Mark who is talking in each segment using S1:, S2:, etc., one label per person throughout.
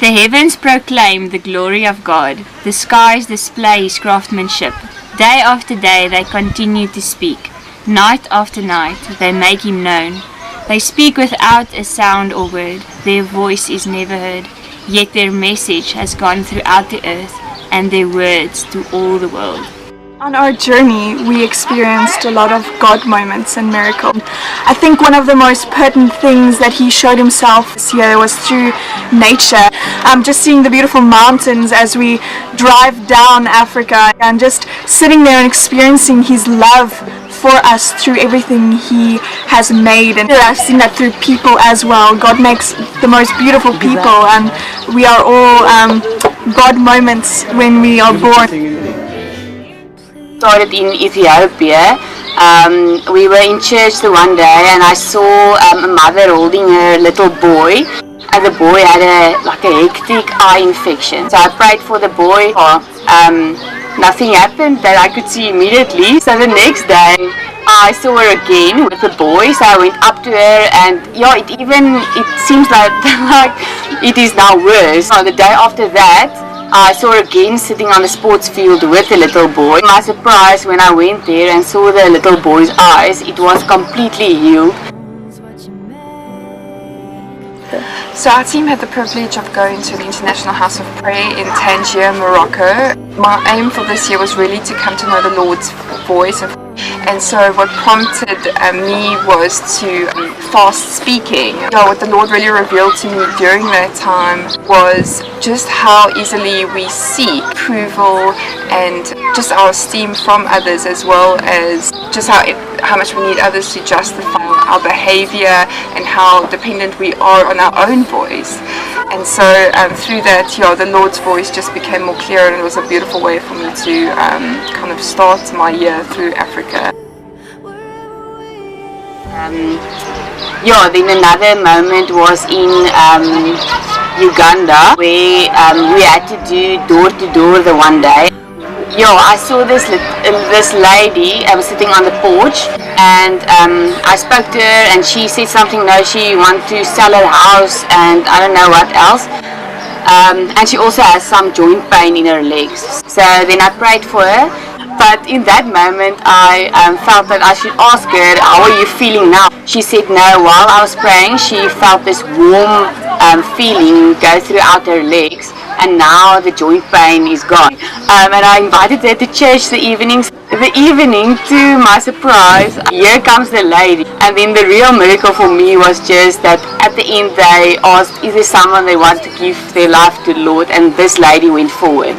S1: The heavens proclaim the glory of God. The skies display his craftsmanship. Day after day they continue to speak. Night after night they make him known. They speak without a sound or word. Their voice is never heard. Yet their message has gone throughout the earth, and their words to all the world.
S2: On our journey, we experienced a lot of God moments and miracles. I think one of the most pertinent things that he showed himself this year was through nature. Just seeing the beautiful mountains as we drive down Africa and just sitting there and experiencing his love for us through everything he has made. And I've seen that through people as well. God makes the most beautiful people, and we are all God moments when we are born.
S3: Started in Ethiopia. We were in church the one day and I saw a mother holding her little boy, and the boy had a hectic eye infection. So I prayed for the boy. Nothing happened that I could see immediately. So the next day I saw her again with the boy, so I went up to her, and it seems like it is now worse. The day after that I saw her again sitting on the sports field with the little boy. My surprise when I went there and saw the little boy's eyes, it was completely healed.
S2: So our team had the privilege of going to the International House of Prayer in Tangier, Morocco. My aim for this year was really to come to know the Lord's voice. And so what prompted me was to fast speaking. What the Lord really revealed to me during that time was just how easily we seek approval and just our esteem from others, as well as just how much we need others to justify our behavior and how dependent we are on our own voice. And so through that, the Lord's voice just became more clear, and it was a beautiful way for me to kind of start my year through Africa.
S3: Then another moment was in Uganda, where we had to do door to door the one day. I saw this lady sitting on the porch, and I spoke to her, and she said something. No, she wanted to sell her house, and I don't know what else. And she also has some joint pain in her legs. So then I prayed for her. But in that moment, I felt that I should ask her, how are you feeling now? She said no. While I was praying, she felt this warm feeling go throughout her legs, and now the joint pain is gone. And I invited her to church the evening. To my surprise, here comes the lady. And then the real miracle for me was just that at the end they asked, is there someone they want to give their life to the Lord? And this lady went forward.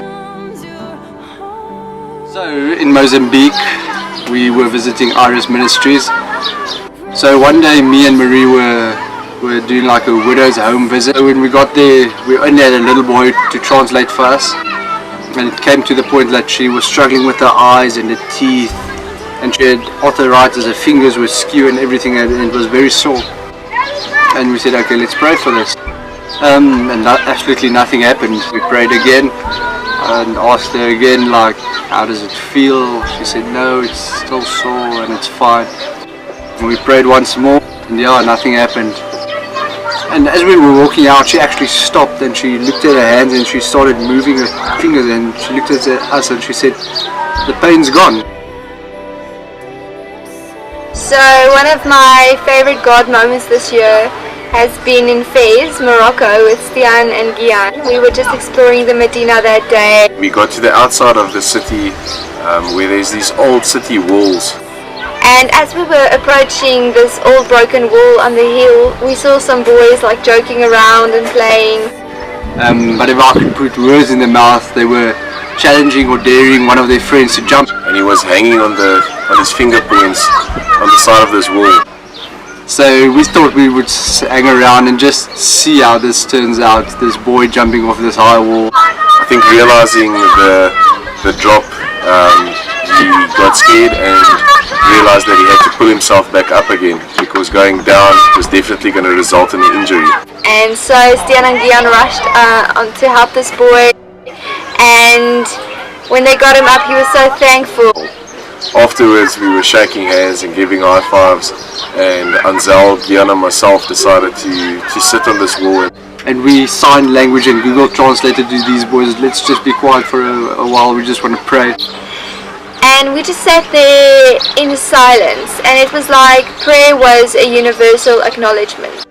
S4: So in Mozambique, we were visiting Iris Ministries. So one day me and Marie were doing like a widow's home visit. When we got there, we only had a little boy to translate for us. And it came to the point that she was struggling with her eyes and her teeth. And she had arthritis, her fingers were skew and everything, and it was very sore. And we said, okay, let's pray for this. And absolutely nothing happened. We prayed again and asked her again, how does it feel? She said, no, it's still sore and it's fine. And we prayed once more, and nothing happened. And as we were walking out, she actually stopped and she looked at her hands and she started moving her fingers, and she looked at us and she said, the pain's gone.
S5: So one of my favorite God moments this year has been in Fez, Morocco, with Stian and Gian. We were just exploring the Medina that day.
S6: We got to the outside of the city where there's these old city walls.
S5: And as we were approaching this old broken wall on the hill, we saw some boys joking around and playing.
S4: But if I could put words in their mouth, they were challenging or daring one of their friends to jump.
S6: And he was hanging on his finger points on the side of this wall.
S4: So we thought we would hang around and just see how this turns out, this boy jumping off this high wall.
S6: I think realizing the drop, he got scared and realized that he had to pull himself back up again, because going down was definitely going to result in an injury.
S5: And so Stian and Gian rushed on to help this boy, and when they got him up, he was so thankful.
S6: Afterwards, we were shaking hands and giving high fives, and Anzel, Gian and myself decided to sit on this wall.
S4: and we sign language and Google translated to these boys, let's just be quiet for a while, we just want to pray.
S5: And we just sat there in silence, and it was like prayer was a universal acknowledgement.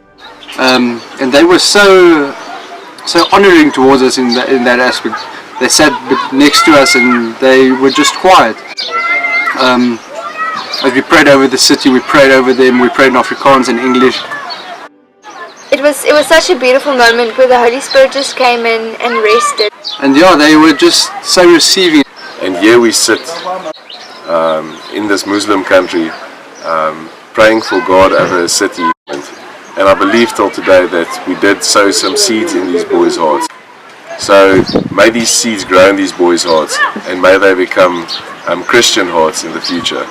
S4: And they were so honouring towards us in that aspect. They sat next to us and they were just quiet. As we prayed over the city, we prayed over them, we prayed in Afrikaans and English.
S5: It was such a beautiful moment where the Holy Spirit just came in and rested.
S4: And yeah, they were just so receiving.
S6: And here we sit in this Muslim country, praying for God over a city. And I believe till today that we did sow some seeds in these boys' hearts. So may these seeds grow in these boys' hearts, and may they become Christian hearts in the future.